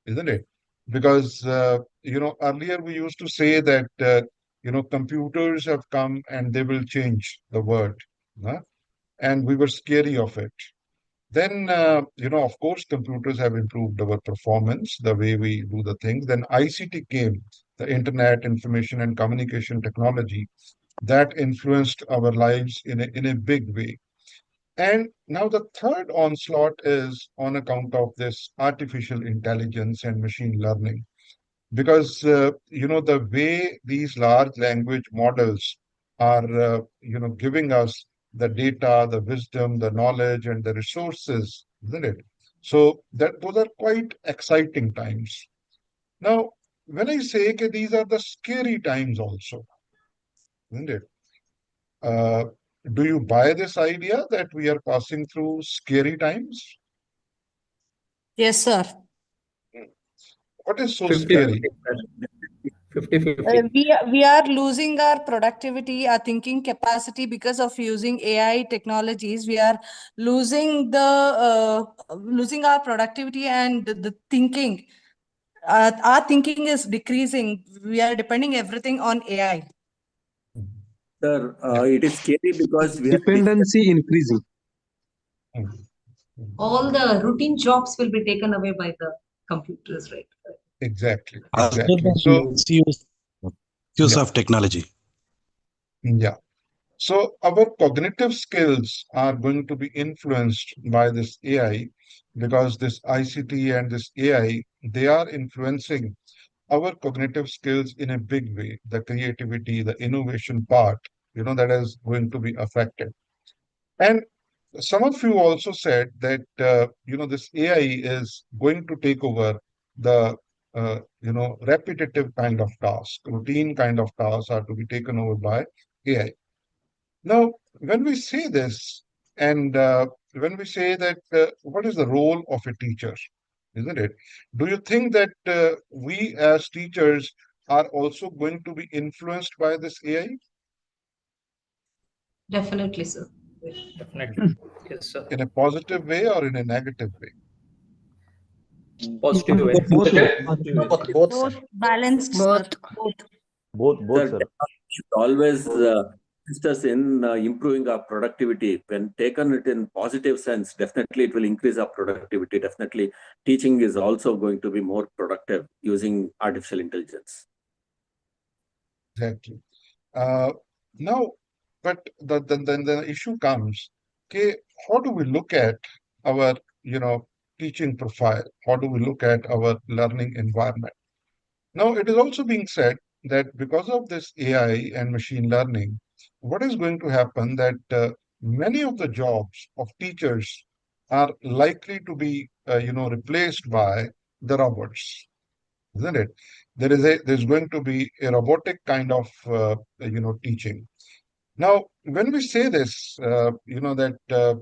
isn't it? Because, earlier we used to say that, computers have come and they will change the world. Huh? And we were scary of it. Then, of course, computers have improved our performance, the way we do the things. Then ICT came, the Internet, Information and Communication Technology, that influenced our lives in a big way. And now the third onslaught is on account of this artificial intelligence and machine learning. Because, the way these large language models are, giving us the data, the wisdom, the knowledge, and the resources, isn't it? So that those are quite exciting times. Now, when I say that these are the scary times also, isn't it? Uh, do you buy this idea that we are passing through scary times? Yes, sir. What is so 50 scary? 50 50. We are losing our productivity, our thinking capacity because of using AI technologies. We are losing our productivity and the thinking. Our thinking is decreasing. We are depending everything on AI. Sir, Yeah. it is scary because we are Dependency increasing. All the routine jobs will be taken away by the computers, right? Exactly. Also Exactly. the So, misuse yeah. of technology. Yeah. So our cognitive skills are going to be influenced by this AI because this ICT and this AI, they are influencing our cognitive skills in a big way. The creativity, the innovation part, that is going to be affected. And some of you also said that, this AI is going to take over the, repetitive kind of task, routine kind of tasks are to be taken over by AI. Now, when we say this, and when we say that, what is the role of a teacher, isn't it? Do you think that we as teachers are also going to be influenced by this AI Definitely, sir. Definitely. Yes, sir. in a positive way or in a negative way? Positive way. Both ways. Both, sir. Both balanced, sir. Both. Sir, Sir. technology should always assist us in improving our productivity. When taken it in positive sense, definitely it will increase our productivity. Definitely, teaching is also going to be more productive using artificial intelligence. Exactly. Uh, Now, but then the issue comes, okay, how do we look at our, teaching profile? How do we look at our learning environment? Now, it is also being said that because of this AI and machine learning, what is going to happen that many of the jobs of teachers are likely to be, replaced by the robots, isn't it? There's going to be a robotic kind of, teaching. Now, when we say this, that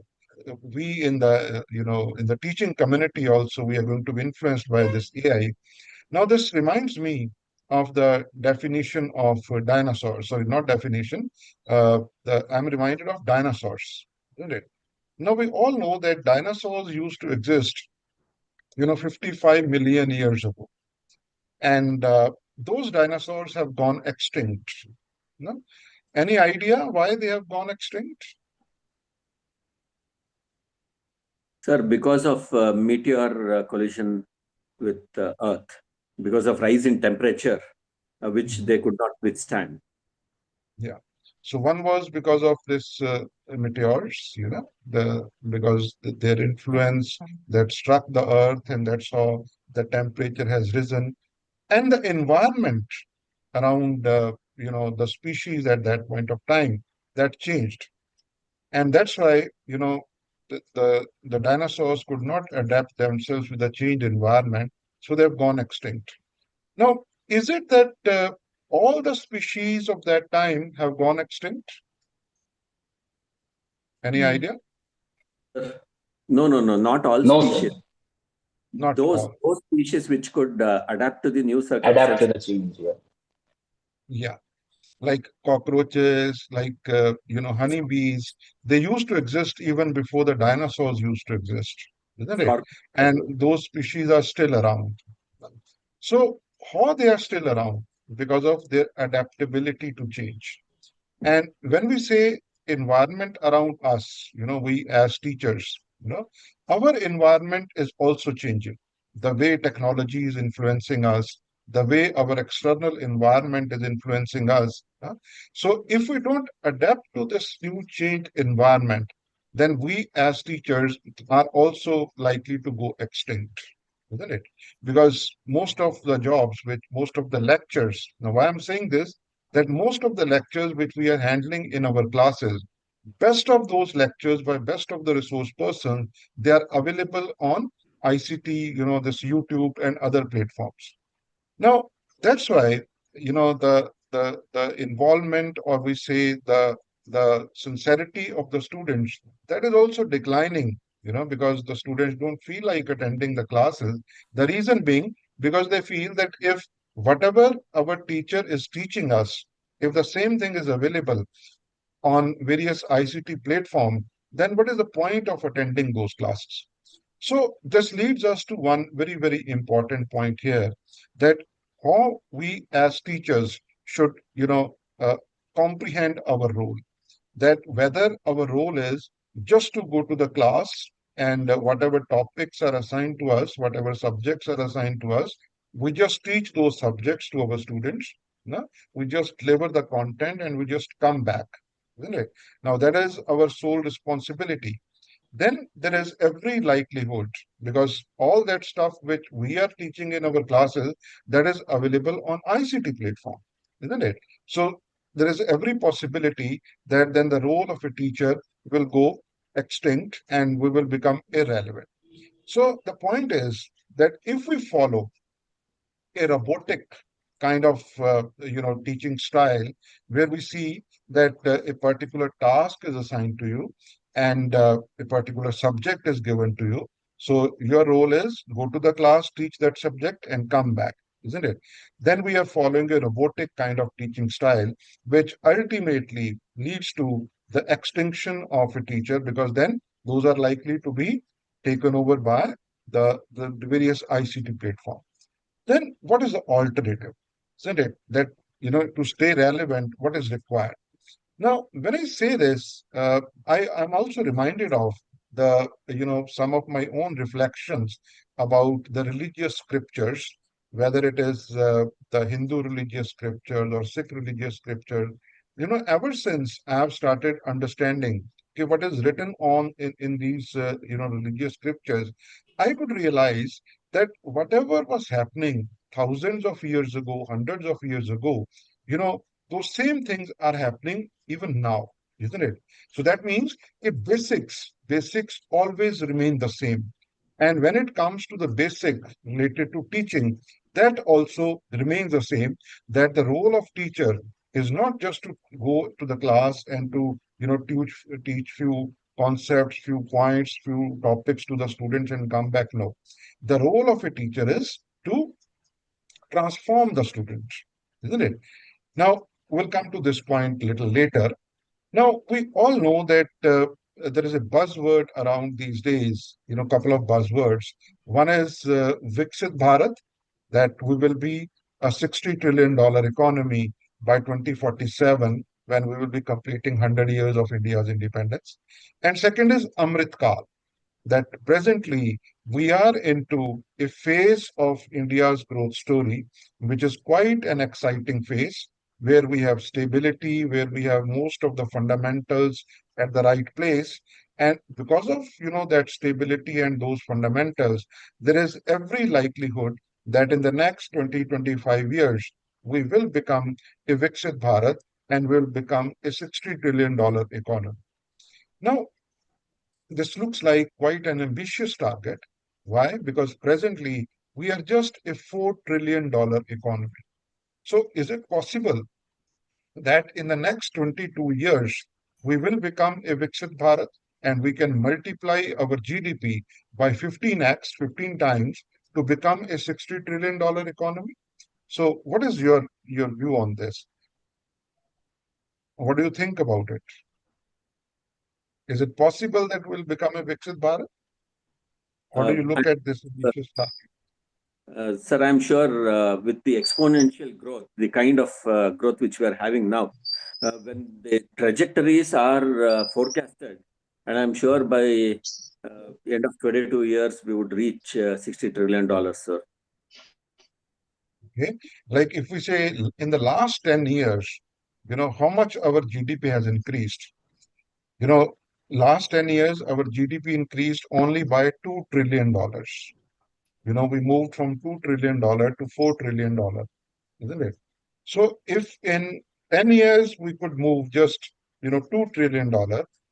we in the, in the teaching community also, we are going to be influenced by this AI. Now, this reminds me of the definition of dinosaurs. Sorry, not definition. I'm reminded of dinosaurs, isn't it? Now, we all know that dinosaurs used to exist, 55 million years ago. And those dinosaurs have gone extinct. No? Any idea why they have gone extinct? Sir, because of meteor collision with Earth, because of rise in temperature, which they could not withstand. Yeah. So one was because of this meteors, because their influence that struck the Earth, and that's how the temperature has risen, and the environment around, the species at that point of time that changed, and that's why, the dinosaurs could not adapt themselves with the changed environment, so they've gone extinct. Now, is it that all the species of that time have gone extinct? Any idea? No, not all No, species. sir. Not Those all. species which could adapt to the new Adapt to circumstances. the change. Yeah. Yeah, like cockroaches, like, honeybees. They used to exist even before the dinosaurs used to exist, isn't it? Scorpions. And those species are still around. So how they are still around? Because of their adaptability to change. And when we say environment around us, we as teachers, our environment is also changing. The way technology is influencing us, the way our external environment is influencing us. So if we don't adapt to this new changed environment, then we as teachers are also likely to go extinct, isn't it? Because most of the jobs, most of the lectures, now why I'm saying this, that most of the lectures which we are handling in our classes, best of those lectures by best of the resource persons, they are available on ICT, this YouTube and other platforms. Now, that's why, the involvement, or we say the sincerity of the students, that is also declining, because the students don't feel like attending the classes. The reason being because they feel that if whatever our teacher is teaching us, if the same thing is available on various ICT platforms, then what is the point of attending those classes? So this leads us to one very, very important point here, that how we as teachers should, comprehend our role. That whether our role is just to go to the class and whatever topics are assigned to us, whatever subjects are assigned to us, we just teach those subjects to our students. No? We just deliver the content and we just come back, isn't it? Now that is our sole responsibility. Then there is every likelihood, because all that stuff which we are teaching in our classes, that is available on ICT platform, isn't it? So there is every possibility that then the role of a teacher will go extinct and we will become irrelevant. So the point is that if we follow a robotic kind of teaching style, where we see that a particular task is assigned to you and a particular subject is given to you. So your role is go to the class, teach that subject and come back, isn't it? Then we are following a robotic kind of teaching style, which ultimately leads to the extinction of a teacher, because then those are likely to be taken over by the various ICT platforms. Then what is the alternative? Isn't it? That, to stay relevant, what is required? Now, when I say this, I'm also reminded of some of my own reflections about the religious scriptures, whether it is the Hindu religious scriptures or Sikh religious scriptures. Ever since I have started understanding, okay, what is written on in these religious scriptures, I could realize that whatever was happening thousands of years ago, hundreds of years ago, those same things are happening even now, isn't it? So that means if basics always remain the same. And when it comes to the basic related to teaching, that also remains the same, that the role of teacher is not just to go to the class and to, teach few concepts, few points, few topics to the students and come back. No. The role of a teacher is to transform the students, isn't it? Now, we'll come to this point a little later. Now, we all know that there is a buzzword around these days, a couple of buzzwords. One is Viksit Bharat, that we will be a $60 trillion economy by 2047, when we will be completing 100 years of India's independence. And second is Amrit Kal, that presently we are into a phase of India's growth story, which is quite an exciting phase, where we have stability, where we have most of the fundamentals at the right place. And because of that stability and those fundamentals, there is every likelihood that in the next 20-25 years, we will become a Viksit Bharat and will become a $60 trillion economy. Now, this looks like quite an ambitious target. Why? Because presently we are just a $4 trillion economy. So is it possible that in the next 22 years, we will become a Viksit Bharat and we can multiply our GDP by 15x, 15 times, to become a $60 trillion economy? So what is your view on this? What do you think about it? Is it possible that we'll become a Viksit Bharat? How do Uh, you look at this ambitious target? Sir, I'm sure with the exponential growth, the kind of growth which we are having now, when the trajectories are forecasted, and I'm sure by end of 22 years, we would reach $60 trillion, sir. Okay. Like if we say in the last 10 years, how much our GDP has increased? Last 10 years, our GDP increased only by $2 trillion. We moved from $2 trillion to $4 trillion, isn't it? So if in 10 years we could move just, $2 trillion,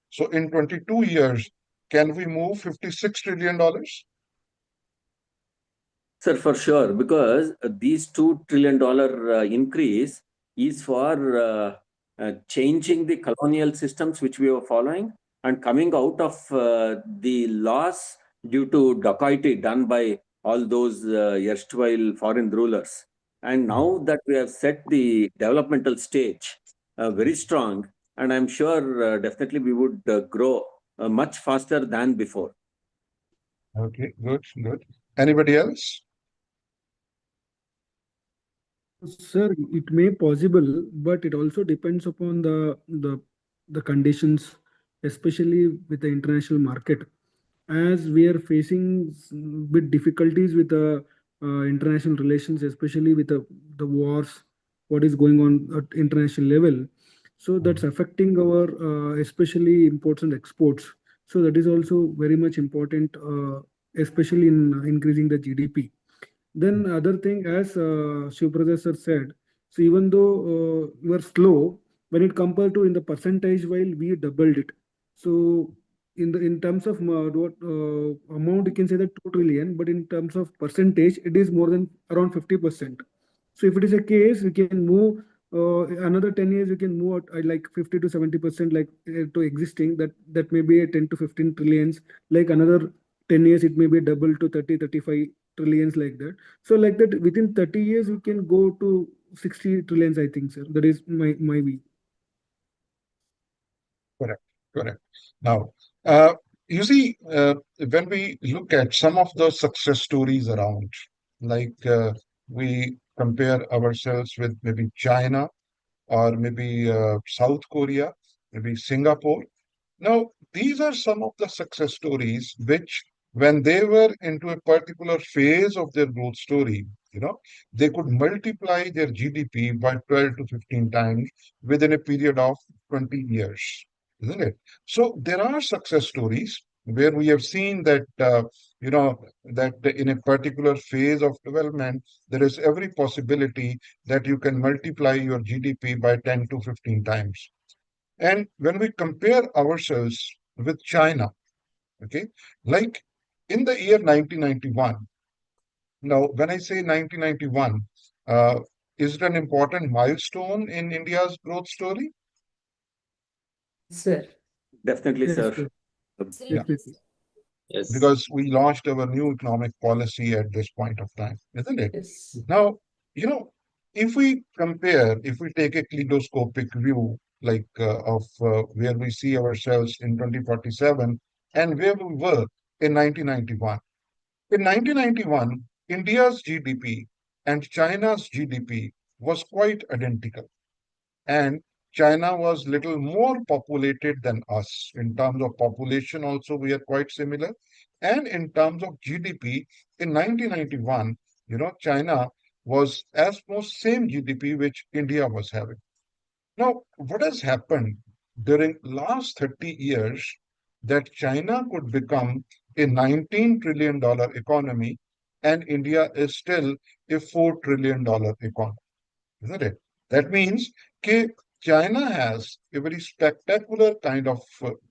so in 22 years, can we move $56 trillion? Sir, for sure, because these $2 trillion increase is for changing the colonial systems which we were following and coming out of the loss due to dacoity done by all those erstwhile foreign rulers. And now that we have set the developmental stage very strong, and I'm sure definitely we would grow much faster than before. Okay, good, good. Anybody else? Sir, it may possible, but it also depends upon the conditions, especially with the international market. As we are facing bit difficulties with the international relations, especially with the wars, what is going on at international level. So that's affecting our especially imports and exports. So that is also very much important, especially in increasing the GDP. Then other thing, as Shiv sir said, so even though we are slow, when it compared to in the percentage, while we doubled it. So in terms of what amount, you can say that 2 trillion, but in terms of percentage, it is more than around 50%. So if it is a case, we can move another 10 years, we can move at like 50 to 70%, like to existing, that may be a 10 to 15 trillions. Like another 10 years, it may be double to 30, 35 trillions, like that. So like that, within 30 years, we can go to 60 trillions, I think, sir. That is my view. Correct, correct. Now, you see, when we look at some of the success stories around, like we compare ourselves with maybe China or maybe South Korea, maybe Singapore. Now, these are some of the success stories which, when they were into a particular phase of their growth story, they could multiply their GDP by 12 to 15 times within a period of 20 years, isn't it? So there are success stories where we have seen that, that in a particular phase of development, there is every possibility that you can multiply your GDP by 10 to 15 times. And when we compare ourselves with China, okay, like in the year 1991, now when I say 1991, is it an important milestone in India's growth story? Sir. Definitely, Yes, sir. sir. Yeah. Definitely. Yes. Because we launched our new economic policy at this point of time, isn't it? Yes. Now, if we compare, if we take a kaleidoscopic view, like of where we see ourselves in 2047 and where we were in 1991. In 1991, India's GDP and China's GDP was quite identical. And China was little more populated than us. In terms of population, also, we are quite similar. And in terms of GDP, in 1991, China was almost same GDP which India was having. Now, what has happened during last 30 years that China could become a $19 trillion economy and India is still a $4 trillion economy, isn't it? That means that China has a very spectacular kind of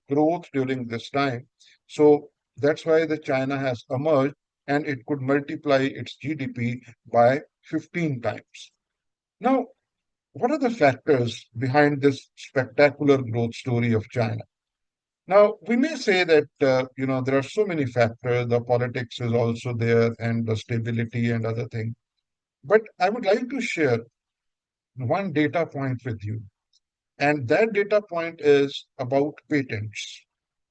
growth during this time. So that's why the China has emerged and it could multiply its GDP by 15 times. Now, what are the factors behind this spectacular growth story of China? Now, we may say that, there are so many factors. The politics is also there and the stability and other things. But I would like to share one data point with you. And that data point is about patents.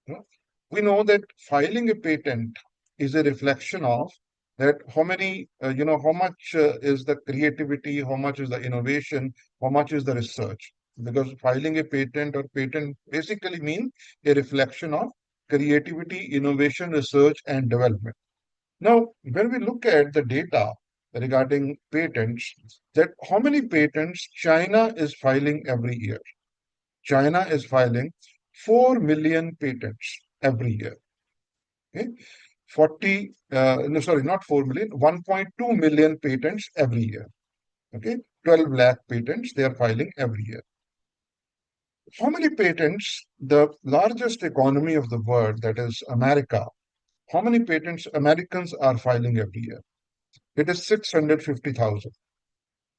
You know, We know that filing a patent is a reflection of that how many, how much is the creativity, how much is the innovation, how much is the research? Because filing a patent or patent basically means a reflection of creativity, innovation, research, and development. Now, when we look at the data regarding patents, that how many patents China is filing every year? China is filing 4 million patents every year. Okay? 40, no, sorry, not 4 million, 1.2 million patents every year. Okay? 12 lakh patents they are filing every year. How many patents the largest economy of the world, that is America, how many patents Americans are filing every year? It is 650,000.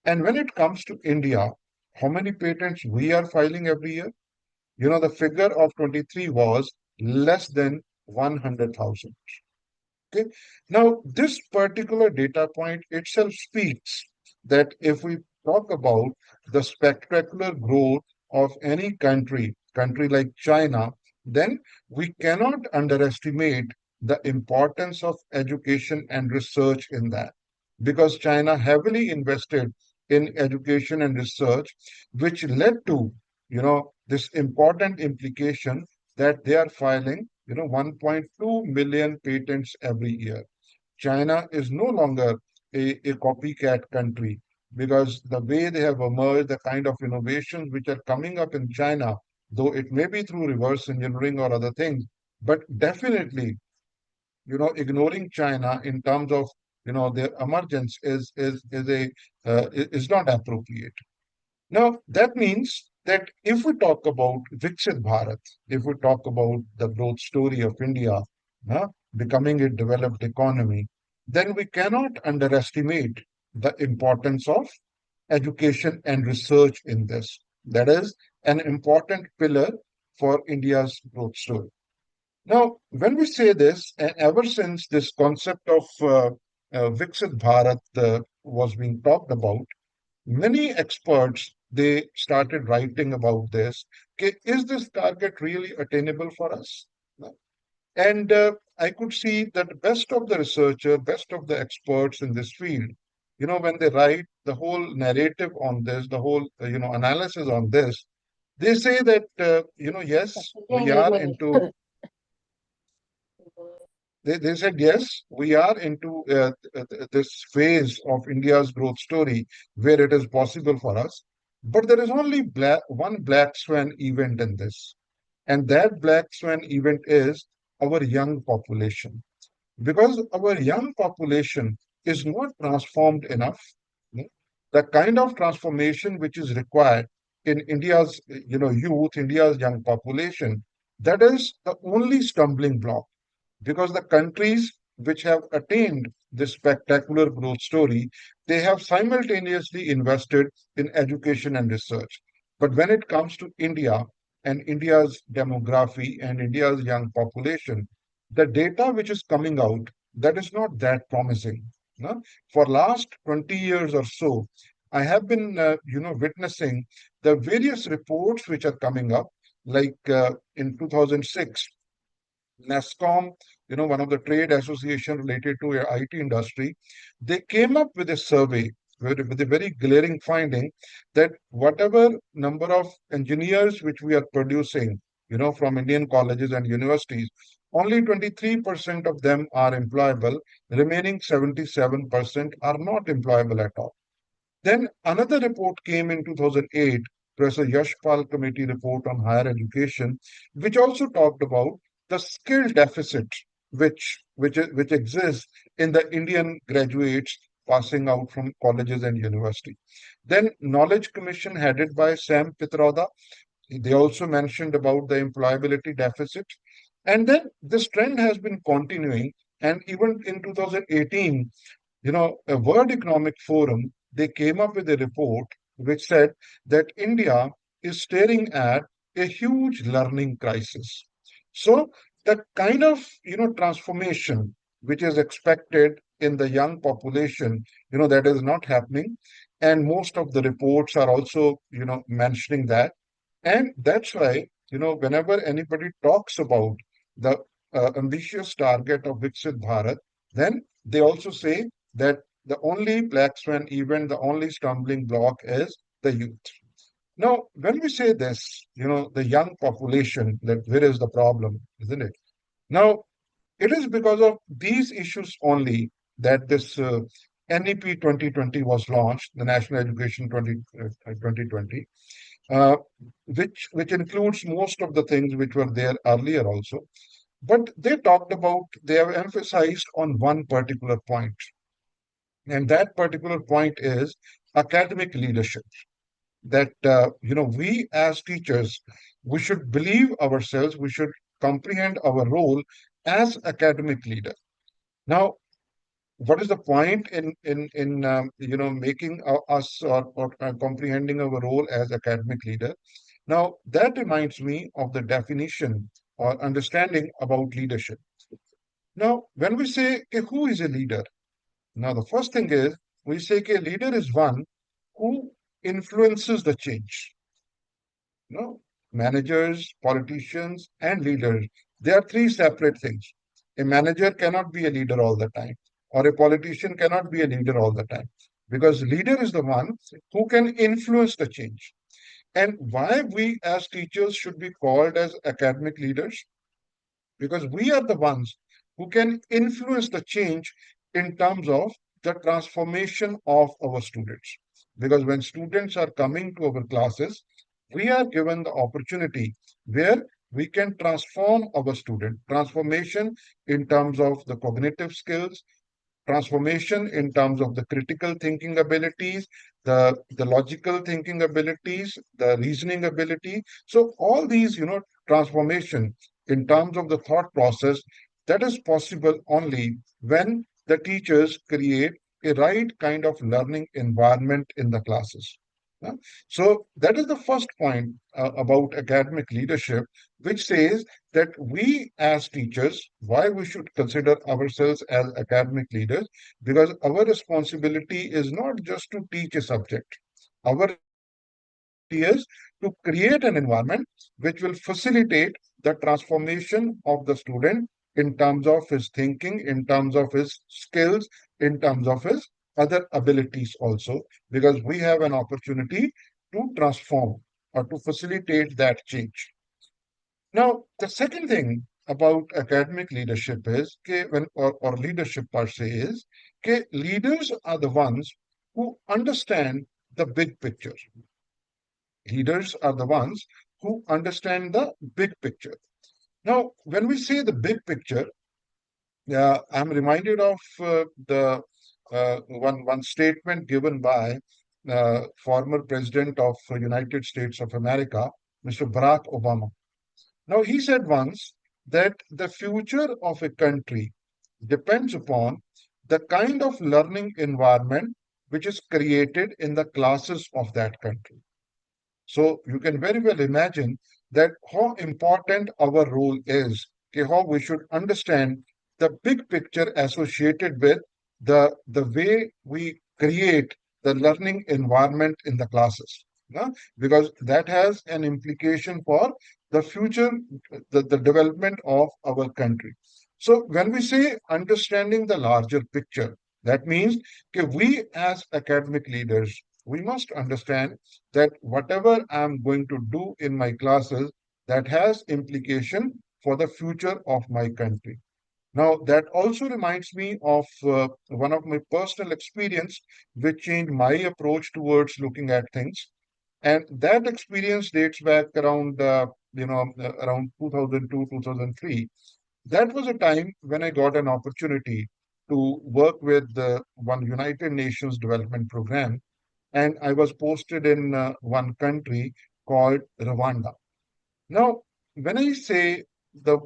And when it comes to India, how many patents we are filing every year? The figure of 23 was less than 100,000. Okay. Now, this particular data point itself speaks that if we talk about the spectacular growth of any country like China, then we cannot underestimate the importance of education and research in that. Because China heavily invested in education and research, which led to, this important implication that they are filing 1.2 million patents every year. China is no longer a copycat country because the way they have emerged, the kind of innovations which are coming up in China, though it may be through reverse engineering or other things, but definitely, ignoring China in terms of their emergence is not appropriate. Now, that means that if we talk about Viksit Bharat, if we talk about the growth story of India, becoming a developed economy, then we cannot underestimate the importance of education and research in this. That is an important pillar for India's growth story. Now, when we say this, and ever since this concept of Viksit Bharat was being talked about, many experts they started writing about this. Okay, is this target really attainable for us? No. And I could see that best of the researcher, best of the experts in this field, when they write the whole narrative on this, the whole analysis on this, they say that yes, we are into. They said, yes, we are into this phase of India's growth story where it is possible for us. But there is only one black swan event in this. And that black swan event is our young population. Because our young population is not transformed enough. The kind of transformation which is required in India's youth, India's young population, that is the only stumbling block because the countries which have attained this spectacular growth story, they have simultaneously invested in education and research. But when it comes to India and India's demography and India's young population, the data which is coming out, that is not that promising. No? For last 20 years or so, I have been, witnessing the various reports which are coming up, like in 2006, NASSCOM, one of the trade association related to IT industry, they came up with a survey with a very glaring finding that whatever number of engineers which we are producing, from Indian colleges and universities, only 23% of them are employable, remaining 77% are not employable at all. Then another report came in 2008, Professor Yashpal Committee report on higher education, which also talked about the skill deficit which exists in the Indian graduates passing out from colleges and university. Then Knowledge Commission headed by Sam Pitroda, they also mentioned about the employability deficit. And then this trend has been continuing. And even in 2018, a World Economic Forum, they came up with a report which said that India is staring at a huge learning crisis. So the kind of, transformation which is expected in the young population, that is not happening. And most of the reports are also, mentioning that. And that's why, whenever anybody talks about the ambitious target of Viksit Bharat, then they also say that the only black swan event, the only stumbling block is the youth. Now, when we say this, the young population, that where is the problem, isn't it? Now, it is because of these issues only that this NEP 2020 was launched, the National Education 2020, uh, which includes most of the things which were there earlier also. But they have emphasized on one particular point, and that particular point is academic leadership. That we as teachers, we should believe ourselves, we should comprehend our role as academic leader. Now, what is the point in making us or comprehending our role as academic leader? Now, that reminds me of the definition or understanding about leadership. Now, when we say, okay, who is a leader? Now, the first thing is we say, okay, a leader is one who influences the change. Managers, politicians, and leaders, they are three separate things. A manager cannot be a leader all the time, or a politician cannot be a leader all the time, because leader is the one who can influence the change. And why we as teachers should be called as academic leaders? Because we are the ones who can influence the change in terms of the transformation of our students. Because when students are coming to our classes, we are given the opportunity where we can transform our student. Transformation in terms of the cognitive skills, transformation in terms of the critical thinking abilities, the logical thinking abilities, the reasoning ability. So all these, transformation in terms of the thought process, that is possible only when the teachers create a right kind of learning environment in the classes. Yeah? So that is the first point about academic leadership, which says that we as teachers, why we should consider ourselves as academic leaders, because our responsibility is not just to teach a subject. Our responsibility is to create an environment which will facilitate the transformation of the student in terms of his thinking, in terms of his skills, in terms of his other abilities also, because we have an opportunity to transform or to facilitate that change. Now, the second thing about academic leadership is, or leadership per se is, leaders are the ones who understand the big picture. Leaders are the ones who understand the big picture. Now, when we say the big picture, I'm reminded of the one statement given by former president of United States of America, Mr. Barack Obama. Now, he said once that the future of a country depends upon the kind of learning environment which is created in the classes of that country. So you can very well imagine that how important our role is, how we should understand the big picture associated with the way we create the learning environment in the classes. Because that has an implication for the future, the development of our country. So when we say understanding the larger picture, that means we as academic leaders, we must understand that whatever I'm going to do in my classes, that has implication for the future of my country. Now, that also reminds me of one of my personal experience, which changed my approach towards looking at things. And that experience dates back around, around 2002, 2003. That was a time when I got an opportunity to work with one United Nations development program, and I was posted in one country called Rwanda. Now, when I say the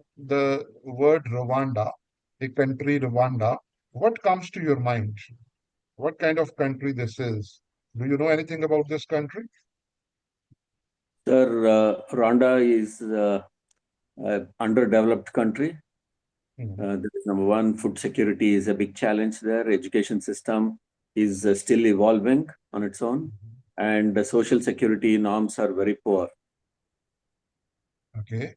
word Rwanda, a country Rwanda, what comes to your mind? What kind of country this is? Do you know anything about this country? Sir, Rwanda is an underdeveloped country. That is number one. Food security is a big challenge there. Education system is still evolving on its own, and the social security norms are very poor. Okay.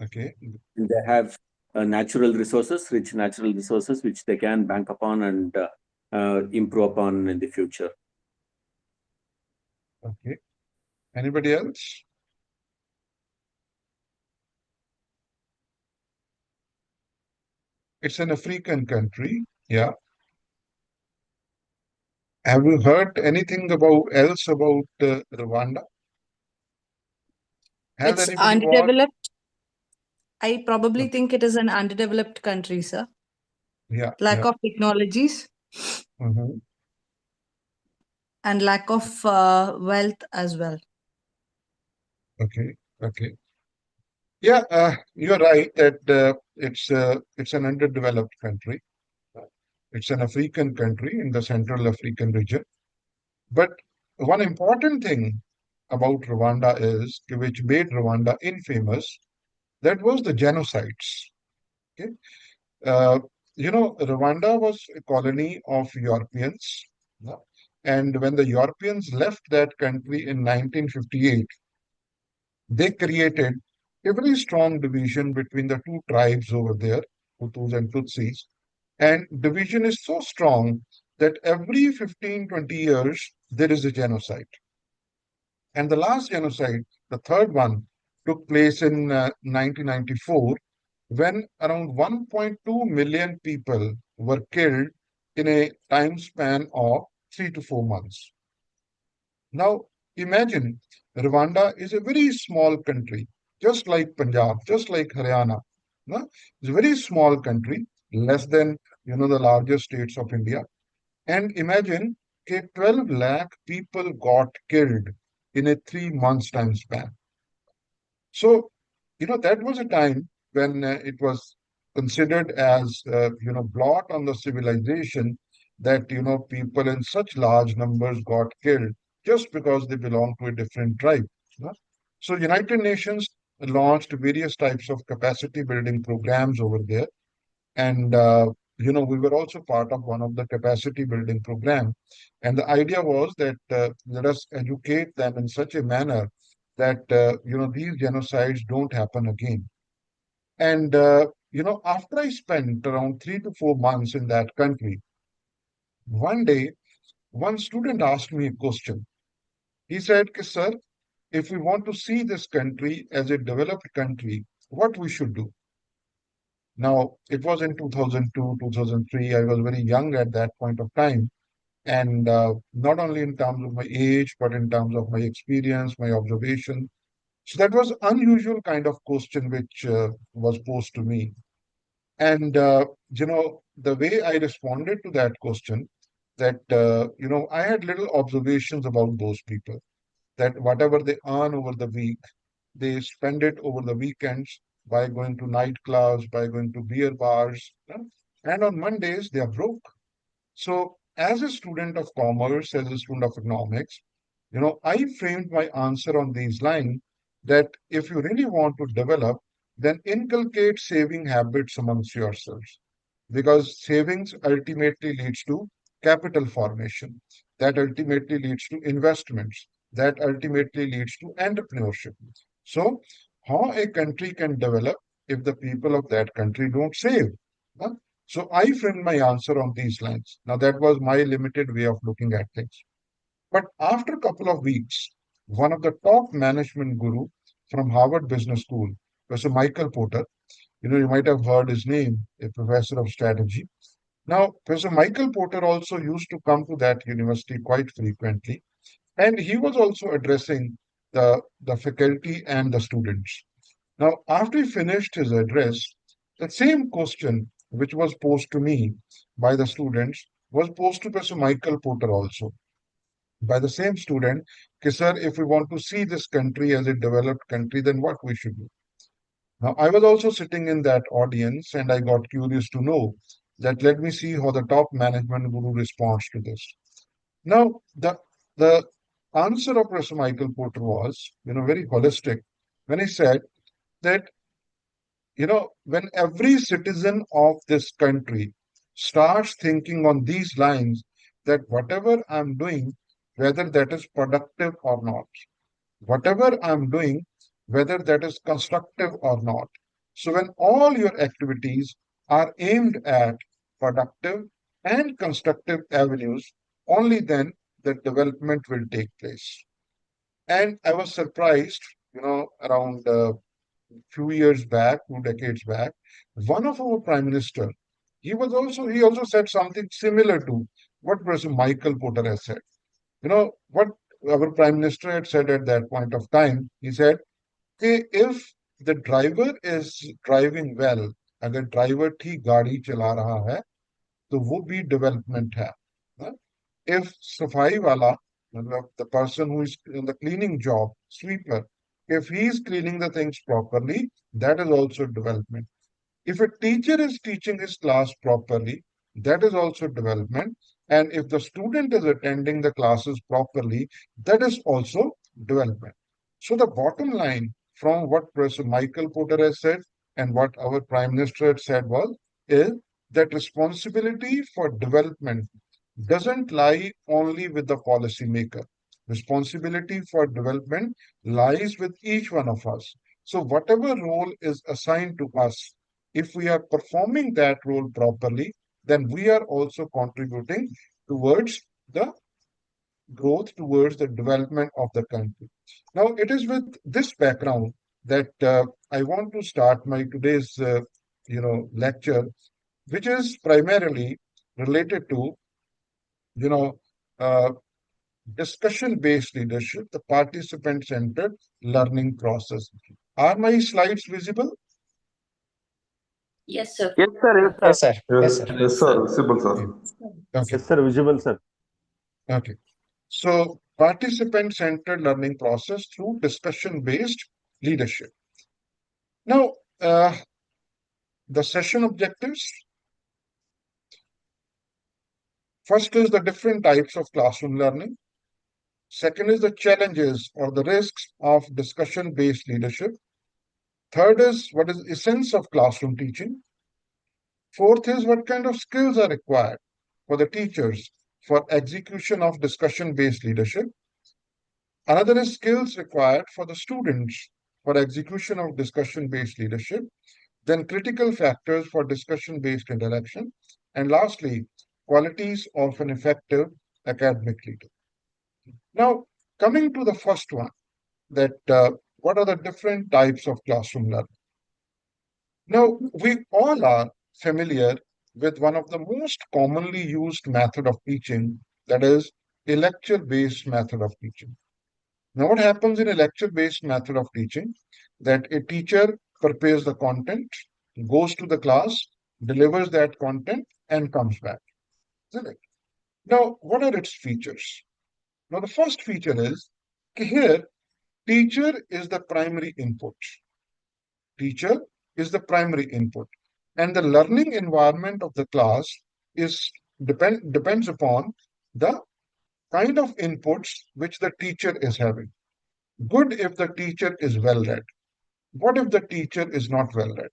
And they have natural resources, rich natural resources, which they can bank upon and improve upon in the future. Okay. Anybody else? It's an African country. Yeah. Have you heard anything else about Rwanda? Has It's anybody watched? underdeveloped. I probably think it is an underdeveloped country, sir. Yeah. Lack of technologies Mhm. and lack of wealth as well. Okay. Okay. Yeah, you're right that it's an underdeveloped country. It's an African country in the Central African region. But one important thing about Rwanda is, which made Rwanda infamous, that was the genocides. Okay, Rwanda was a colony of Europeans, yeah, and when the Europeans left that country in 1958, they created a very strong division between the two tribes over there, Hutus and Tutsis. And division is so strong that every 15, 20 years, there is a genocide. And the last genocide, the third one, took place in 1994 when around 1.2 million people were killed in a time span of 3 to 4 months. Now, imagine Rwanda is a very small country, just like Punjab, just like Haryana. No? It's a very small country, less than the largest states of India. And imagine 12 lakh people got killed in a 3 months time span. So, that was a time when it was considered as, blot on the civilization that, people in such large numbers got killed just because they belong to a different tribe. Yeah. So, United Nations launched various types of capacity building programs over there. And, we were also part of one of the capacity building program. And the idea was that let us educate them in such a manner that, these genocides don't happen again. And, after I spent around 3 to 4 months in that country, one day, one student asked me a question. He said, Sir, if we want to see this country as a developed country, what we should do? Now, it was in 2002, 2003. I was very young at that point of time. And not only in terms of my age, but in terms of my experience, my observation. So that was unusual kind of question which was posed to me. And, the way I responded to that question, that, I had little observations about those people, that whatever they earn over the week, they spend it over the weekends by going to nightclubs, by going to beer bars, and on Mondays they are broke. So, as a student of commerce, as a student of economics, I framed my answer on these lines that if you really want to develop, then inculcate saving habits amongst yourselves. Because savings ultimately leads to capital formation, that ultimately leads to investments, that ultimately leads to entrepreneurship. So, how a country can develop if the people of that country don't save? Huh? So I framed my answer on these lines. Now, that was my limited way of looking at things. But after a couple of weeks, one of the top management guru from Harvard Business School, Professor Michael Porter, you might have heard his name, a professor of strategy. Now, Professor Michael Porter also used to come to that university quite frequently, and he was also addressing the faculty and the students. Now, after he finished his address, the same question which was posed to me by the students was posed to Professor Michael Porter also by the same student. Sir, if we want to see this country as a developed country, then what we should do? Now, I was also sitting in that audience and I got curious to know that let me see how the top management guru responds to this. Now, the answer of Professor Michael Porter was, very holistic when he said that when every citizen of this country starts thinking on these lines, that whatever I'm doing, whether that is productive or not, whatever I'm doing, whether that is constructive or not, So when all your activities are aimed at productive and constructive avenues, only then the development will take place. And I was surprised, around a few years back, 2 decades back, one of our prime minister, he also said something similar to what Professor Michael Porter has said. What our prime minister had said at that point of time, he said, कि if the driver is driving well, अगर driver ठीक गाड़ी चला रहा है तो वो भी डेवलपमेंट है ना? If सफाई वाला, मतलब the person who is in the cleaning job, sweeper, if he is cleaning the things properly, that is also development. If a teacher is teaching his class properly, that is also development. And if the student is attending the classes properly, that is also development. So the bottom line from what Professor Michael Porter has said and what our Prime Minister had said is that responsibility for development doesn't lie only with the policymaker. Responsibility for development lies with each one of us. So whatever role is assigned to us, if we are performing that role properly, then we are also contributing towards the growth, towards the development of the country. Now, it is with this background that I want to start my today's lecture, which is primarily related to you know uh, discussion-based leadership, the participant-centered learning process. Are my slides visible? Yes, sir. Yes, sir. Yes, sir. Yes, Yes, sir. yes, sir. Visible, sir. Okay. Yes, sir. Visible, sir. Okay. So participant-centered learning process through discussion-based leadership. Now, the session objectives. First is the different types of classroom learning. Second is the challenges or the risks of discussion-based leadership. Third is what is the essence of classroom teaching. Fourth is what kind of skills are required for the teachers for execution of discussion-based leadership. Another is skills required for the students for execution of discussion-based leadership. Then critical factors for discussion-based interaction. And lastly, qualities of an effective academic leader. Now, coming to the first one, that what are the different types of classroom learning? Now, we all are familiar with one of the most commonly used method of teaching, that is a lecture-based method of teaching. Now, what happens in a lecture-based method of teaching? That a teacher prepares the content, goes to the class, delivers that content, and comes back. Isn't it? Now, what are its features? Now, the first feature is here, teacher is the primary input. Teacher is the primary input. And the learning environment of the class depends upon the kind of inputs which the teacher is having. Good if the teacher is well read. What if the teacher is not well read?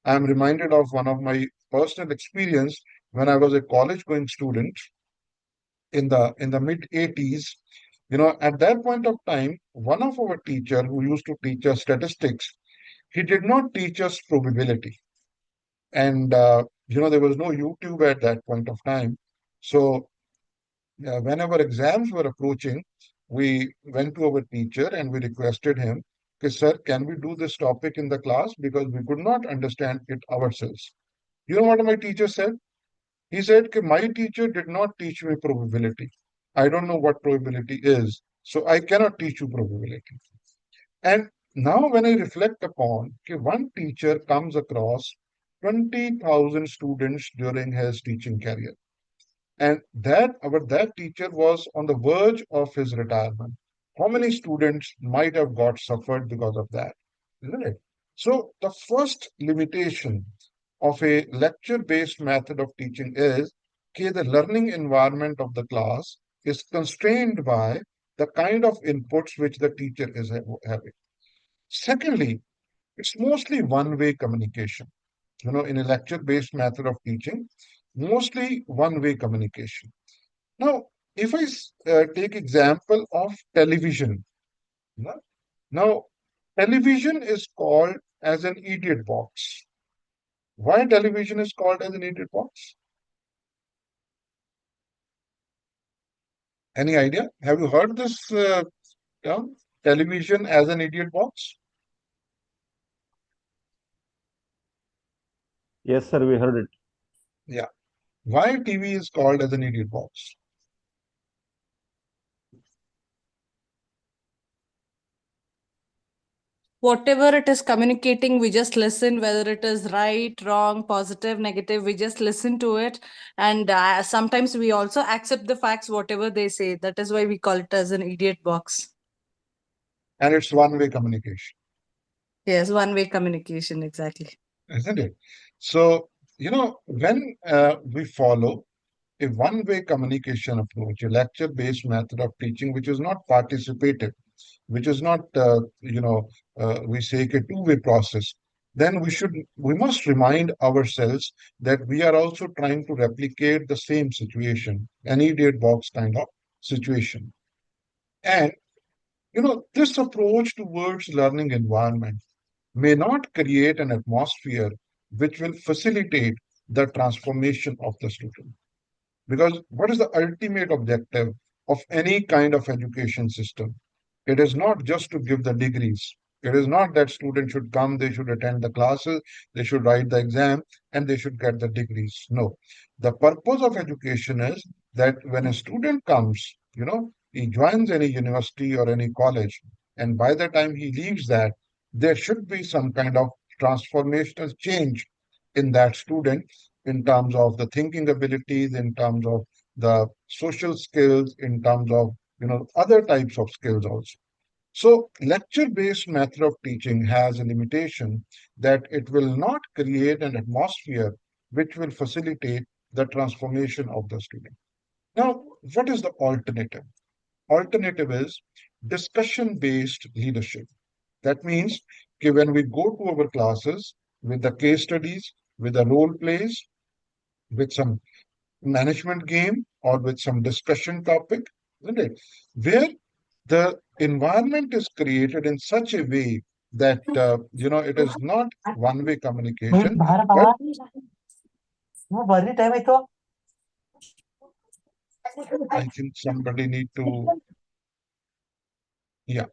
I am reminded of one of my personal experience when I was a college going student in the mid 80s. At that point of time, one of our teacher who used to teach us statistics, he did not teach us probability. And there was no YouTube at that point of time. So whenever exams were approaching, we went to our teacher and we requested him, okay, sir, can we do this topic in the class? Because we could not understand it ourselves. You know what my teacher said? He said, okay, my teacher did not teach me probability. I don't know what probability is, so I cannot teach you probability. And now when I reflect upon, okay, one teacher comes across 20,000 students during his teaching career. And that teacher was on the verge of his retirement. How many students might have got suffered because of that? Isn't it? So the first limitation of a lecture-based method of teaching is that the learning environment of the class is constrained by the kind of inputs which the teacher is having. Secondly, it's mostly one-way communication. In a lecture-based method of teaching, mostly one-way communication. Now, if I take example of television, now television is called as an idiot box. Why television is called as an idiot box? Any idea? Have you heard this term? Television as an idiot box? Yes, sir, we heard it. Yeah. Why TV is called as an idiot box? Whatever it is communicating, we just listen, whether it is right, wrong, positive, negative, we just listen to it. And sometimes we also accept the facts, whatever they say. That is why we call it as an idiot box. And it's one-way communication, Yes, one-way communication, exactly. isn't it? So, when we follow a one-way communication approach, a lecture-based method of teaching, which is not participative, which is not, we say a two-way process, then we must remind ourselves that we are also trying to replicate the same situation, an idiot box kind of situation. And, this approach towards learning environment may not create an atmosphere which will facilitate the transformation of the student. Because what is the ultimate objective of any kind of education system? It is not just to give the degrees. It is not that students should come, they should attend the classes, they should write the exam, and they should get the degrees. No. The purpose of education is that when a student comes, he joins any university or any college, and by the time he leaves that, there should be some kind of transformational change in that student in terms of the thinking abilities, in terms of the social skills, in terms of other types of skills also. So lecture-based method of teaching has a limitation that it will not create an atmosphere which will facilitate the transformation of the student. Now, what is the alternative? Alternative is discussion-based leadership. That means when we go to our classes with the case studies, with the role plays, with some management game or with some discussion topic, isn't it? Where the environment is created in such a way that it is not one-way communication, but I think somebody need to, yeah.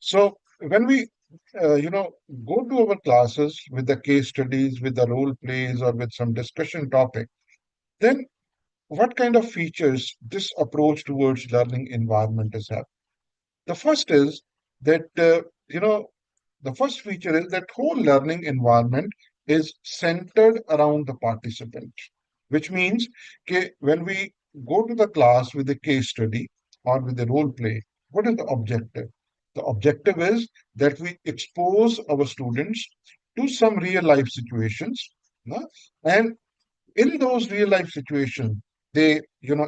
So when we go to our classes with the case studies, with the role plays, or with some discussion topic, then what kind of features this approach towards learning environment is having? The first is that, the first feature is that whole learning environment is centered around the participant, which means when we go to the class with a case study or with a role play, what is the objective? The objective is that we expose our students to some real life situations, no? And in those real life situations, they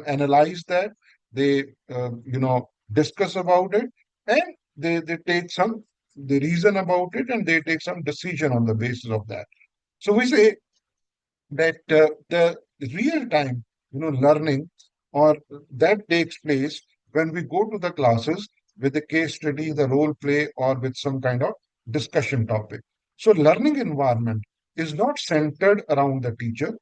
analyze that, they discuss about it, and they take some they reason about it, and they take some decision on the basis of that. So we say that the real time learning or that takes place when we go to the classes with the case study, the role play, or with some kind of discussion topic. So learning environment is not centered around the teacher,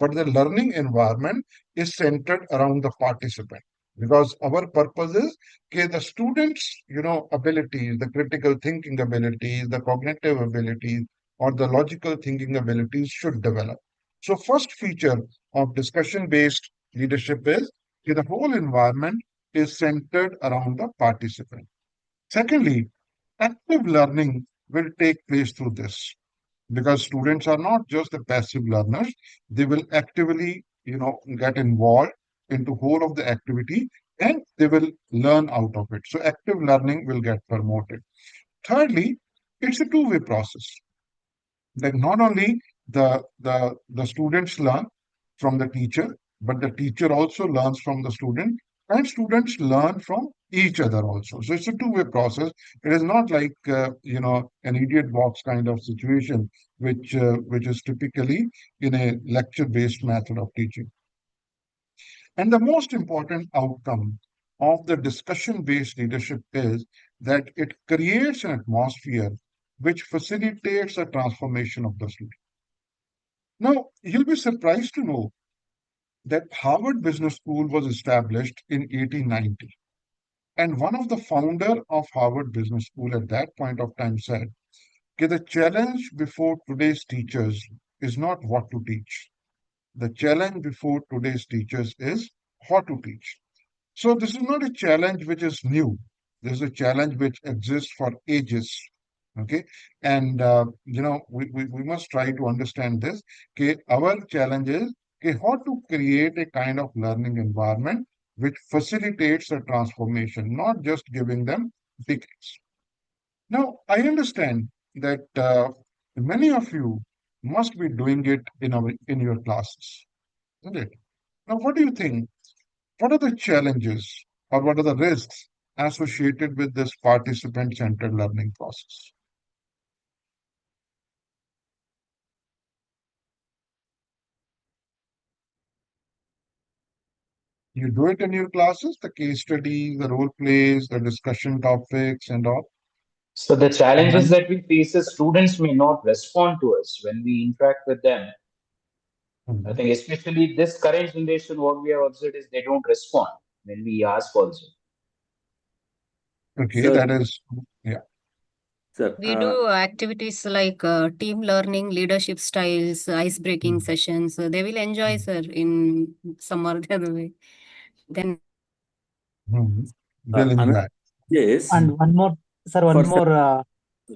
but the learning environment is centered around the participant, because our purpose is the students abilities, the critical thinking abilities, the cognitive abilities, or the logical thinking abilities should develop. So first feature of discussion-based leadership is the whole environment is centered around the participant. Secondly, active learning will take place through this, because students are not just the passive learners. They will actively, get involved into whole of the activity, and they will learn out of it. So active learning will get promoted. Thirdly, it's a two-way process. Like not only the students learn from the teacher, but the teacher also learns from the student, and students learn from each other also. So it's a two-way process. It is not like an idiot box kind of situation, which is typically in a lecture-based method of teaching. And the most important outcome of the discussion-based leadership is that it creates an atmosphere which facilitates the transformation of the student. Now, you'll be surprised to know that Harvard Business School was established in 1890. And one of the founder of Harvard Business School at that point of time said, okay, the challenge before today's teachers is not what to teach. The challenge before today's teachers is how to teach. So this is not a challenge which is new. This is a challenge which exists for ages. Okay. And, we must try to understand this. Okay. Our challenge is okay, how to create a kind of learning environment which facilitates a transformation, not just giving them degrees. Now, I understand that many of you must be doing it in your classes, isn't it? Now, what do you think? What are the challenges or what are the risks associated with this participant-centered learning process? You do it in your classes, the case studies, the role plays, the discussion topics, and all. So the challenges And that we face is students may not respond to us when we interact with them. I think especially this current generation, what we have observed is they don't respond when we ask also. okay, Sir, that is, yeah. sir, We do activities like team learning, leadership styles, ice breaking sessions. They will enjoy, sir, in some or the other way. Then They'll enjoy. another is And one more, sir, for one more.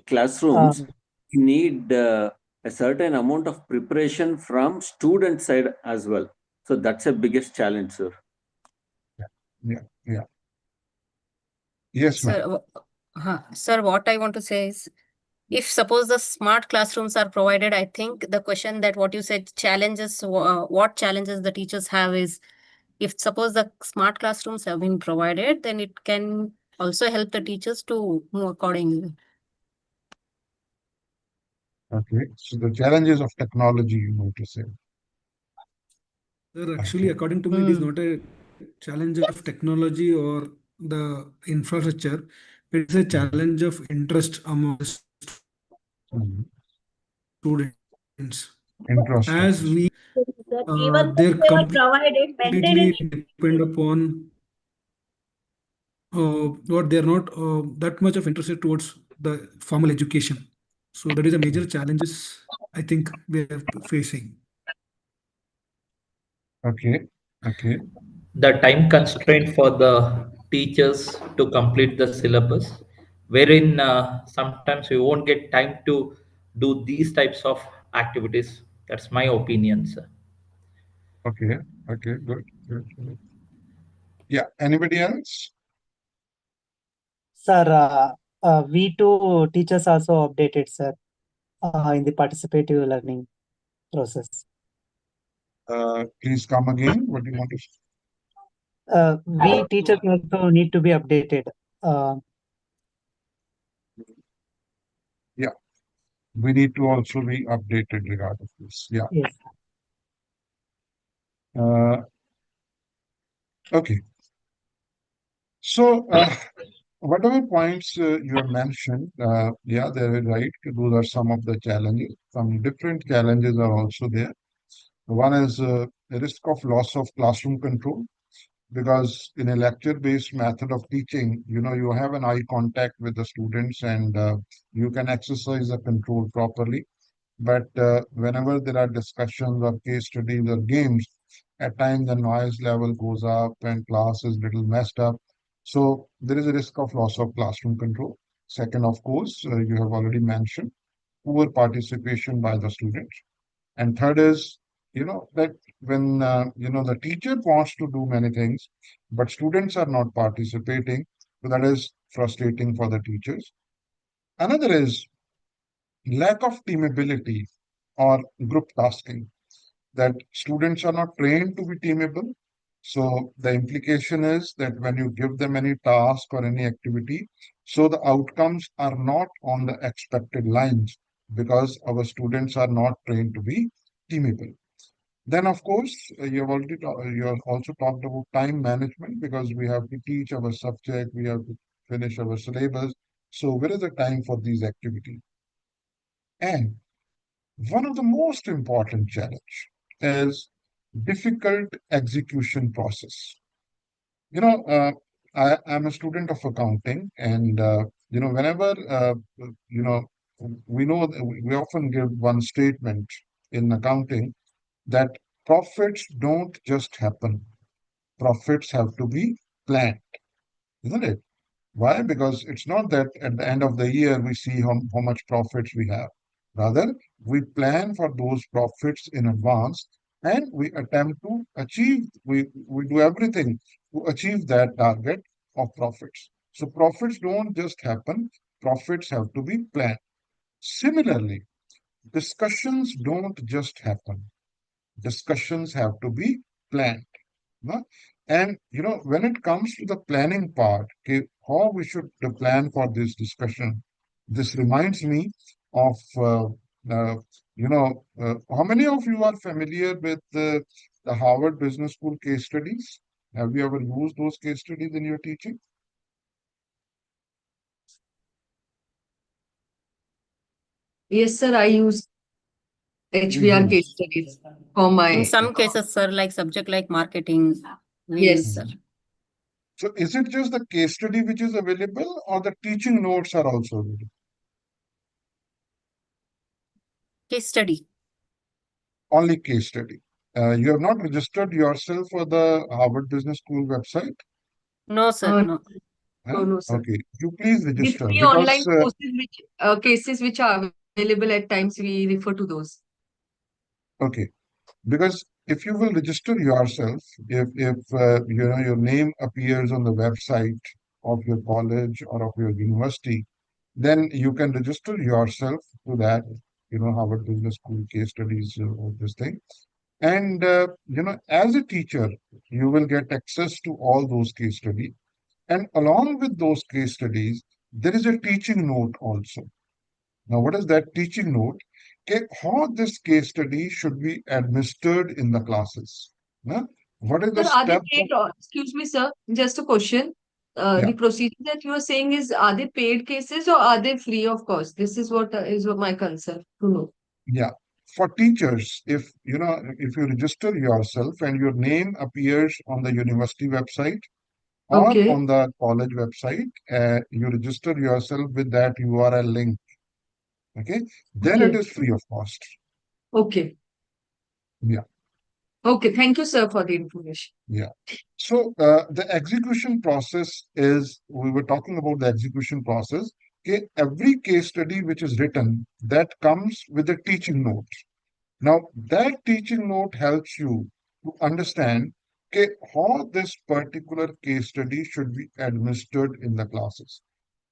classrooms, you need a certain amount of preparation from student side as well. So that's a biggest challenge, sir. Yeah. Yes, ma'am. sir, what I want to say is, if suppose the smart classrooms are provided, I think the question that what you said challenges, what challenges the teachers have is, if suppose the smart classrooms have been provided, then it can also help the teachers to move accordingly. Okay, so the challenges of technology, you know to say. Sir, actually, according to me, it is not a challenge of technology or the infrastructure. It is a challenge of interest among the students. Interest. As we, Even they're they were provided completely maintenance. depend upon what they're not that much of interested towards the formal education. So that is a major challenges I think we are facing. Okay. The time constraint for the teachers to complete the syllabus, wherein sometimes we won't get time to do these types of activities. That's my opinion, sir. Okay, good. Yeah, anybody else? Sir, we too teachers also updated, sir, in the participative learning process. Please come again. What do you want to say? We teachers also need to be updated. Yeah, we need to also be updated regarding this. Yeah. Yes. Okay. So, whatever points you have mentioned, yeah, they're right. Those are some of the challenges. Some different challenges are also there. One is the risk of loss of classroom control, because in a lecture-based method of teaching, you have an eye contact with the students and you can exercise the control properly. But whenever there are discussions or case studies or games, at times the noise level goes up and class is little messed up. So there is a risk of loss of classroom control. Second, of course, you have already mentioned poor participation by the students. And third is, that when, the teacher wants to do many things, but students are not participating, so that is frustrating for the teachers. Another is lack of team ability or group tasking, that students are not trained to be teamable. So the implication is that when you give them any task or any activity, so the outcomes are not on the expected lines because our students are not trained to be teamable. Then, of course, you have also talked about time management, because we have to teach our subject, we have to finish our syllabus. So where is the time for these activities? And one of the most important challenge is difficult execution process. You know, I'm a student of accounting, and whenever you know, we know that we often give one statement in accounting that profits don't just happen. Profits have to be planned, isn't it? Why? Because it's not that at the end of the year we see how much profits we have. Rather, we plan for those profits in advance and we attempt to achieve, we do everything to achieve that target of profits. So profits don't just happen, profits have to be planned. Similarly, discussions don't just happen. Discussions have to be planned. No? And when it comes to the planning part, okay, how we should plan for this discussion, this reminds me of how many of you are familiar with the Harvard Business School case studies? Have you ever used those case studies in your teaching? Yes, sir. I use HBR use. case studies for my. In some cases, sir, like subject like marketing, we Yes. use, sir. So is it just the case study which is available, or the teaching notes are also available? Case study. Only case study. You have not registered yourself for the Harvard Business School website? No, sir, no. Huh? No, sir. Okay, you please The register free because online courses cases which are available at times, we refer to those. okay, because if you will register yourself, if your name appears on the website of your college or of your university, then you can register yourself to that, Harvard Business School case studies of this thing. And as a teacher, you will get access to all those case studies. And along with those case studies, there is a teaching note also. Now, what is that teaching note? Okay, how this case study should be administered in the classes. Huh? What is the Sir, are they step? paid? Excuse me, sir. Just a question. Yeah, The procedure that you are saying is, are they paid cases or are they free of cost? This is what is my concern to know. yeah. For teachers, if you register yourself and your name appears on the university website or Okay. on the college website, you register yourself with that URL link. Okay, then it Okay. is free of cost. Okay. Yeah. Okay. Thank you, sir, for the information. Yeah. So the execution process is, we were talking about the execution process. Okay, every case study which is written, that comes with a teaching note. Now, that teaching note helps you to understand, okay, how this particular case study should be administered in the classes.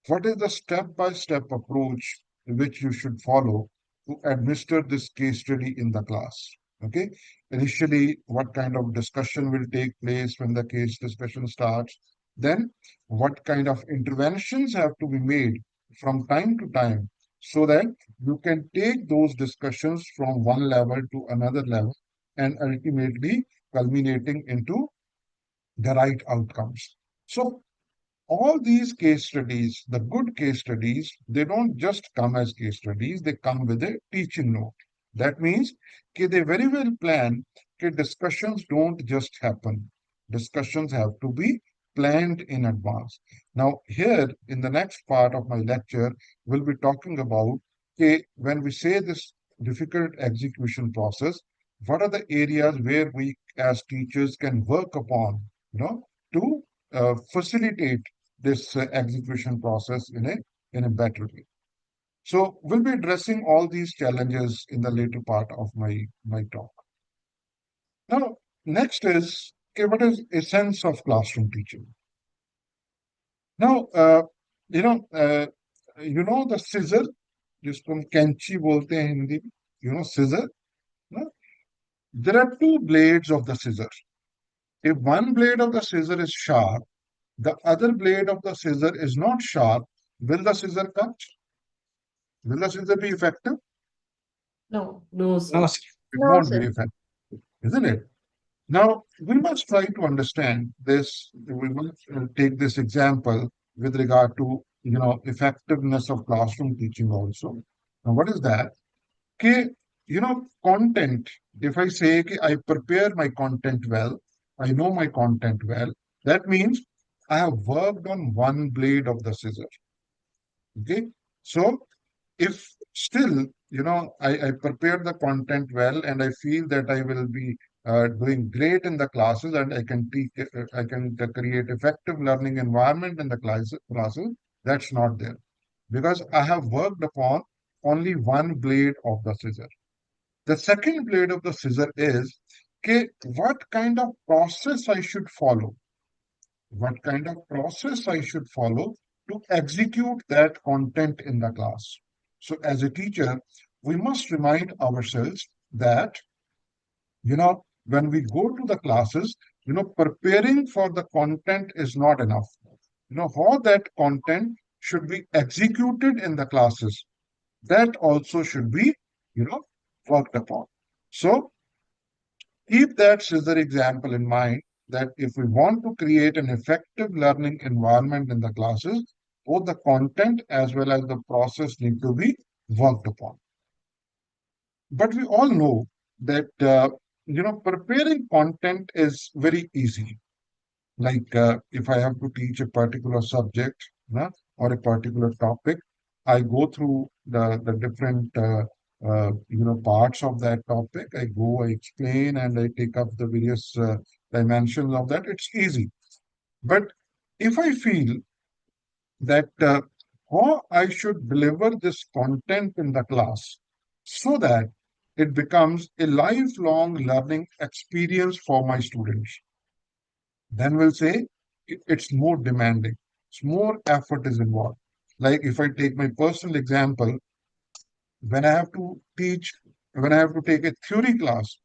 What is the step-by-step approach which you should follow to administer this case study in the class? Okay. Initially, what kind of discussion will take place when the case discussion starts? Then, what kind of interventions have to be made from time to time so that you can take those discussions from one level to another level and ultimately culminating into the right outcomes. So, all these case studies, the good case studies, they don't just come as case studies, they come with a teaching note. That means they very well plan discussions don't just happen. Discussions have to be planned in advance. Now, here in the next part of my lecture, we'll be talking about when we say this difficult execution process, what are the areas where we as teachers can work upon, to facilitate this execution process in a better way. So we'll be addressing all these challenges in the later part of my talk. Now, next is, what is essence of classroom teaching? Now, the scissor, जिसको हम कैंची बोलते हैं हिंदी में, scissor. No? There are two blades of the scissor. If one blade of the scissor is sharp, the other blade of the scissor is not sharp, will the scissor cut? Will the scissor be effective? No. No, sir. No, it No, won't sir. be effective, isn't it? Now, we must try to understand this. We must take this example with regard to, effectiveness of classroom teaching also. Now, what is that? Okay, content. If I say I prepare my content well, I know my content well, that means I have worked on one blade of the scissor. Okay, so if still, I prepare the content well and I feel that I will be doing great in the classes and I can teach, I can create effective learning environment in the classes, that's not there because I have worked upon only one blade of the scissor. The second blade of the scissor is, okay, what kind of process I should follow? What kind of process I should follow to execute that content in the class? So as a teacher, we must remind ourselves that, when we go to the classes, preparing for the content is not enough. How that content should be executed in the classes, that also should be, worked upon. So keep that scissor example in mind that if we want to create an effective learning environment in the classes, both the content as well as the process need to be worked upon. But we all know that, preparing content is very easy. Like if I have to teach a particular subject or a particular topic, I go through the different parts of that topic. I explain, and I take up the various dimensions of that. It's easy. But if I feel that how I should deliver this content in the class so that it becomes a lifelong learning experience for my students, then we'll say it's more demanding. It's more effort is involved. Like if I take my personal example, when I have to teach, when I have to take a theory class,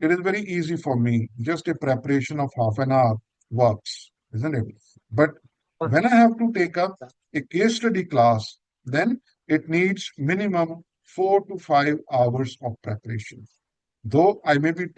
it is very easy for me. Just a preparation of half an hour works, isn't it? But when I have to take up a case study class, then it needs minimum 4 to 5 hours of preparation. Though I may be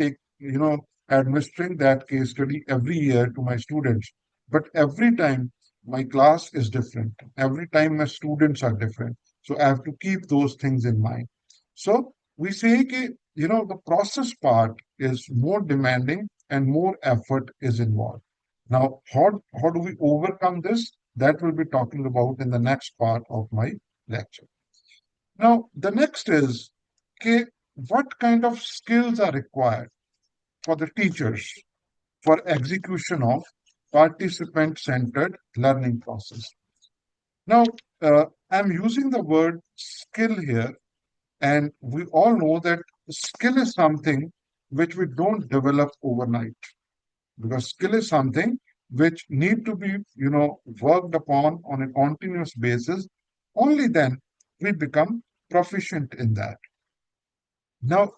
administering that case study every year to my students, but every time my class is different. Every time my students are different. So I have to keep those things in mind. So we say that, the process part is more demanding and more effort is involved. Now, how do we overcome this? That we'll be talking about in the next part of my lecture. Now, the next is, okay, what kind of skills are required for the teachers for execution of participant-centered learning process? Now, I'm using the word skill here, and we all know that skill is something which we don't develop overnight, because skill is something which need to be, worked upon on a continuous basis. Only then we become proficient in that. Now,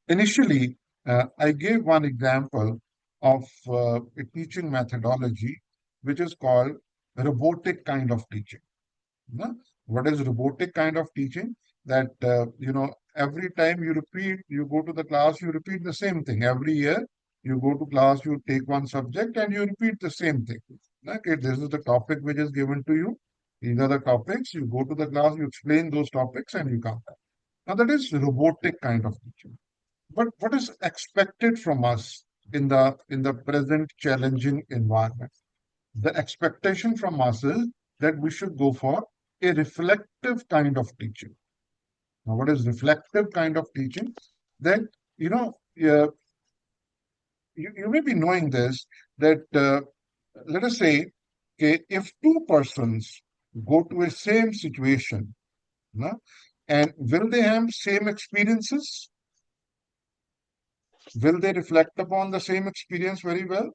initially, I gave one example of a teaching methodology, which is called robotic kind of teaching. What is robotic kind of teaching? That, every time you go to the class, you repeat the same thing. Every year, you go to class, you take one subject and you repeat the same thing. Okay, this is the topic which is given to you. These are the topics. You go to the class, you explain those topics, and you come back. Now, that is robotic kind of teaching. But what is expected from us in the present challenging environment? The expectation from us is that we should go for a reflective kind of teaching. Now, what is reflective kind of teaching? That, you may be knowing this, that let us say, okay, if two persons go to a same situation, and will they have same experiences? Will they reflect upon the same experience very well?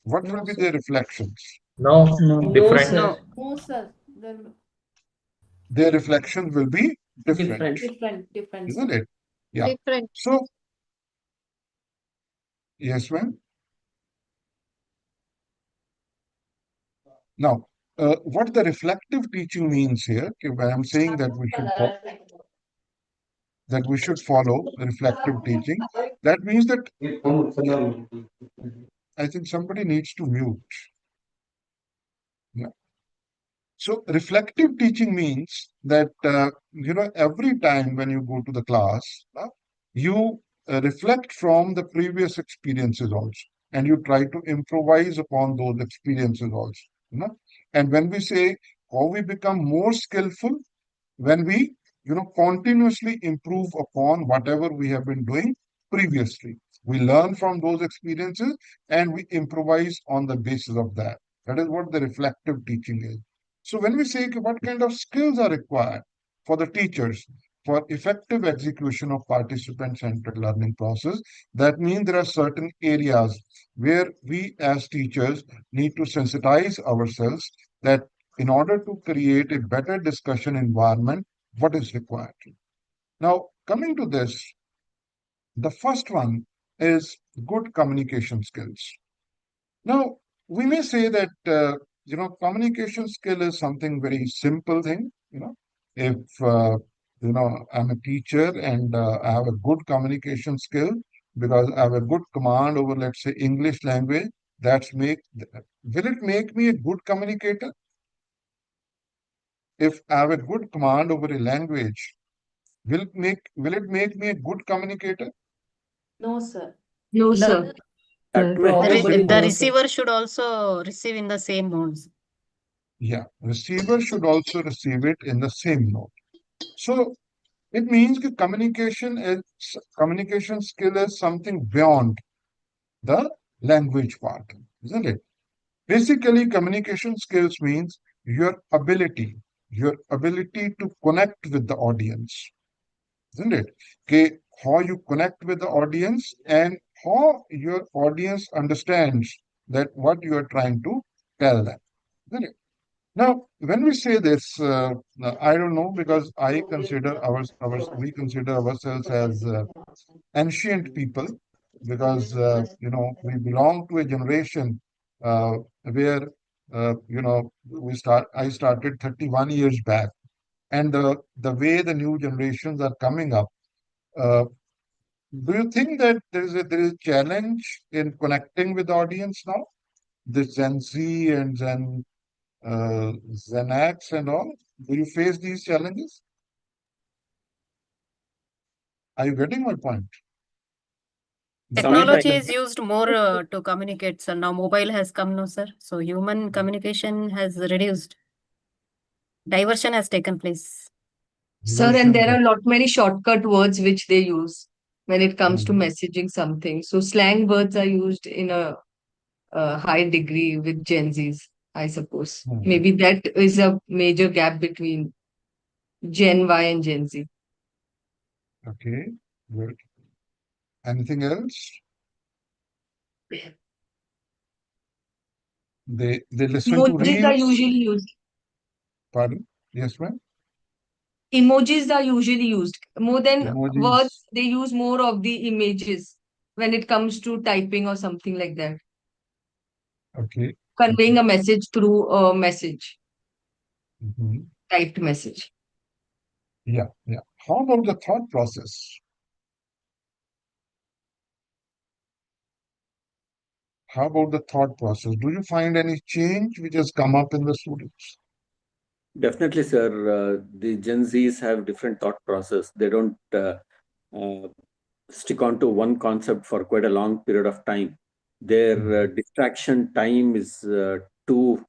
What will be their reflections? No, No. different. No. No, sir. Then Their reflections will be different, different, isn't sir. it? Yeah. Different. So, yes, ma'am. Now, what the reflective teaching means here, when I'm saying that we should follow reflective teaching, that means that I think somebody needs to mute. Yeah. So reflective teaching means that, every time when you go to the class, you reflect from the previous experiences also, and you try to improvise upon those experiences also. And when we say how we become more skillful, when we, continuously improve upon whatever we have been doing previously. We learn from those experiences and we improvise on the basis of that. That is what the reflective teaching is. So when we say what kind of skills are required for the teachers for effective execution of participant-centered learning process, that means there are certain areas where we as teachers need to sensitize ourselves that in order to create a better discussion environment, what is required. Now, coming to this, the first one is good communication skills. Now, we may say that, communication skill is something very simple thing. If, I'm a teacher and I have a good communication skill because I have a good command over, let's say, English language, will it make me a good communicator? If I have a good command over a language, will it make me a good communicator? No, sir. No, sir. That may The help. receiver should also receive in the same modes. Yeah, receiver should also receive it in the same note. So it means that communication skill is something beyond the language part, isn't it? Basically, communication skills means your ability to connect with the audience, isn't it? Okay, how you connect with the audience and how your audience understands that what you are trying to tell them, isn't it? Now, when we say this, I don't know because we consider ourselves as ancient people because we belong to a generation where I started 31 years back, and the way the new generations are coming up. Uh, do you think that there is a challenge in connecting with the audience now? The Gen Z and Gen X and all. Do you face these challenges? Are you getting my point? Technology Sometimes is used more to communicate, sir. Now mobile has come, no, sir. So human communication has reduced. Diversion has taken place. Sir, and there are a lot many shortcut words which they use when it comes to messaging something. So slang words are used in a high degree with Gen Zs, I suppose. Maybe that is a major gap between Gen Y and Gen Z. Okay, good. Anything else? They listen to Emojis are reels. usually used. Pardon? Yes, ma'am. Emojis are usually used. More than Emojis. words, they use more of the images when it comes to typing or something like that. Okay. Conveying a message through a message, typed message. Yeah, yeah. How about the thought process? How about the thought process? Do you find any change which has come up in the students? definitely, sir. The Gen Zs have different thought process. They don't uh, stick on to one concept for quite a long period of time. Their distraction time is too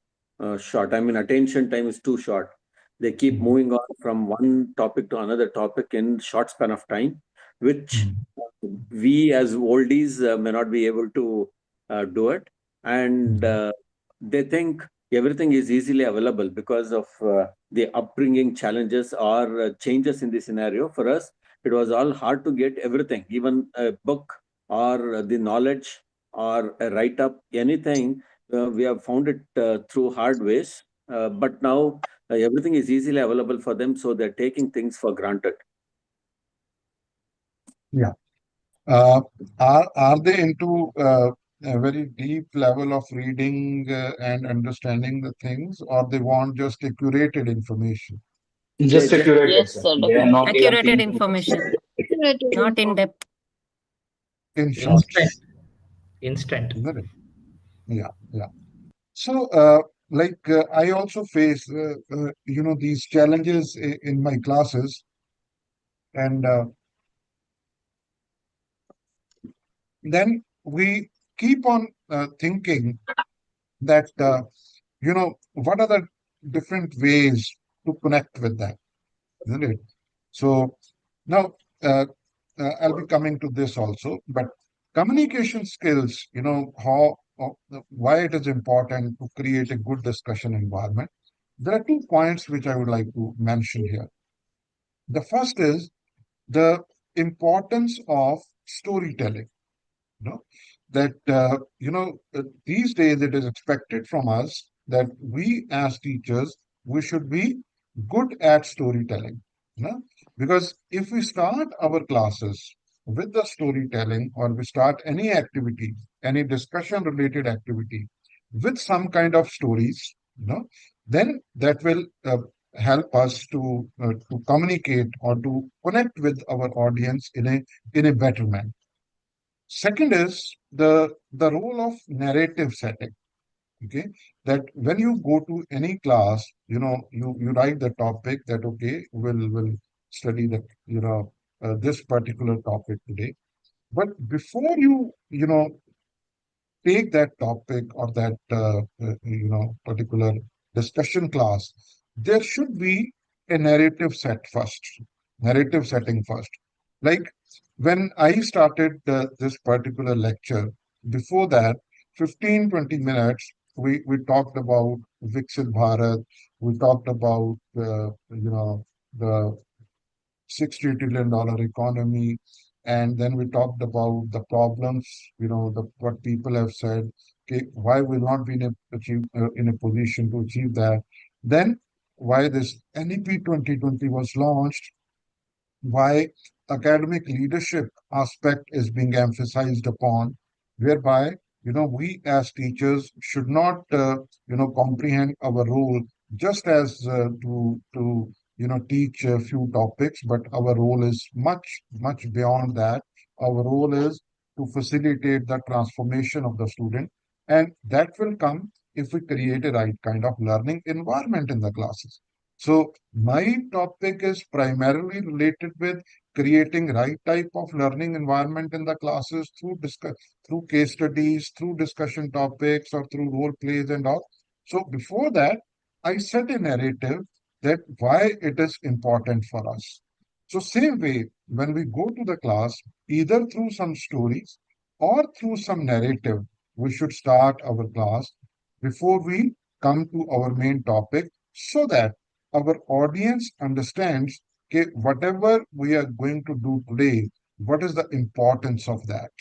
short. I mean, attention time is too short. They keep moving on from one topic to another topic in short span of time, which we as oldies may not be able to do it. And they think everything is easily available because of the upbringing challenges or changes in the scenario. For us, it was all hard to get everything, even a book or the knowledge or a write up, anything. We have found it through hard ways. But now everything is easily available for them, so they're taking things for granted. Yeah. Are they into a very deep level of reading and understanding the things, or they want just a curated information? Just They a curated, Yes, sir. sir, They are not even Accurate thinking. information, not in depth. In short, Instant. isn't it? Yeah, yeah. So I also face, these challenges in my classes, and then we keep on thinking that, what are the different ways to connect with that, isn't it? So now I'll be coming to this also, but communication skills, why it is important to create a good discussion environment. There are 2 points which I would like to mention here. The first is the importance of storytelling. You know, that these days it is expected from us that we as teachers, we should be good at storytelling. You know? Because if we start our classes with the storytelling, or we start any activity, any discussion related activity with some kind of stories, then that will help us to communicate or to connect with our audience in a better manner. Second is the role of narrative setting. Okay, that when you go to any class, you write the topic that, okay, we'll study this particular topic today. But before you take that topic or that particular discussion class, there should be a narrative setting first. Like when I started this particular lecture, before that, 15-20 minutes, we talked about Viksit Bharat, we talked about the $60 trillion economy. And then we talked about the problems, what people have said, okay, why we'll not be in a position to achieve that. Then why this NEP 2020 was launched, why academic leadership aspect is being emphasized upon, whereby we as teachers should not comprehend our role just as to teach a few topics, but our role is much beyond that. Our role is to facilitate the transformation of the student, and that will come if we create a right kind of learning environment in the classes. So my topic is primarily related with creating right type of learning environment in the classes through case studies, through discussion topics, or through role plays and all. So before that, I set a narrative that why it is important for us. So same way, when we go to the class, either through some stories or through some narrative, we should start our class before we come to our main topic, so that our audience understands, okay, whatever we are going to do today, what is the importance of that?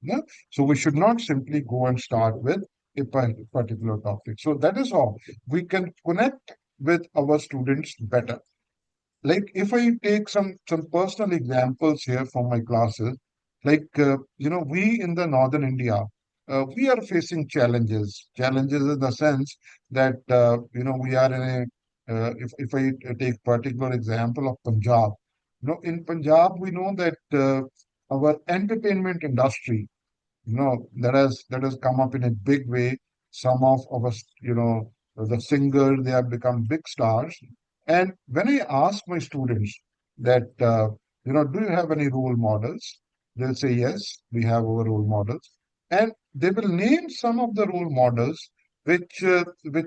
Yeah? So we should not simply go and start with a particular topic. So that is how we can connect with our students better. Like if I take some personal examples here from my classes, like we in the northern India, we are facing challenges in the sense that we are in a if I take particular example of Punjab, in Punjab we know that our entertainment industry, that has come up in a big way. Some of our, the singers, they have become big stars. And when I ask my students that, do you have any role models? They'll say, yes, we have our role models. And they will name some of the role models which we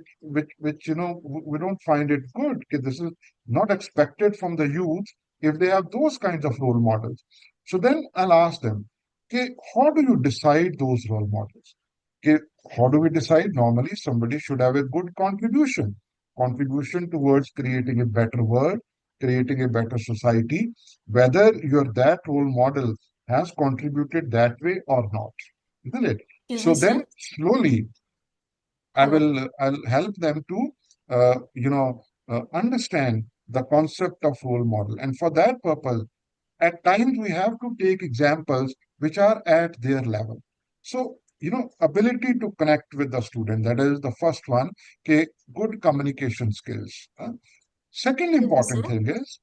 don't find it good. Okay, this is not expected from the youth if they have those kinds of role models. So then I'll ask them, okay, how do you decide those role models? Okay, how do we decide? Normally, somebody should have a good contribution towards creating a better world, creating a better society, whether that role model has contributed that way or not, isn't it? Excuse So me, then sir. slowly Hello. I'll help them to understand the concept of role model. And for that purpose, at times we have to take examples which are at their level. So, ability to connect with the student, that is the first one. Okay, good communication skills. Second Excuse me, important sir. thing is